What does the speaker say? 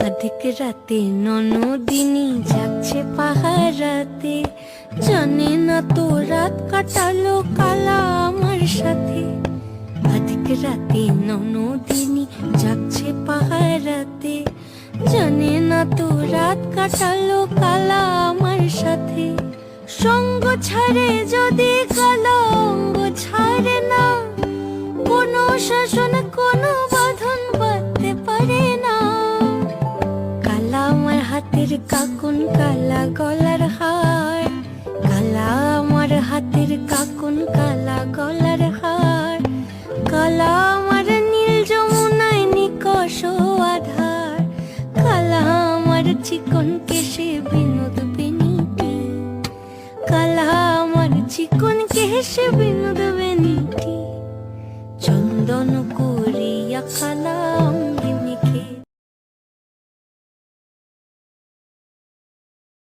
অধিক রাতে ননদিনী যাচ্ছে পাহারাতে, জানে না তো রাত কাটালো কালা আমার সাথে। অধিক রাতে ননদিনী যাচ্ছে পাহারাতে, জানে না তো রাত কাটালো কালা আমার সাথে। সঙ্গ ছাড়ে যদি কালো অঙ্গ ছাড়ে না, কোনো শাসন কোনো বাঁধন বাঁধতে পারে না। কালা আমার হাতের কাকুন কালা গলার হার, কালা আমার হাতের কাকুন কালা গলার হার। কালা আমার নীল যমুনায় নিকষ আধার, কালা আমার চিকন কেশে বিনোদ বেনিটি, কালা আমার চিকন কেশে বিনোদ বেনিটি। চন্দন করিয়া কালা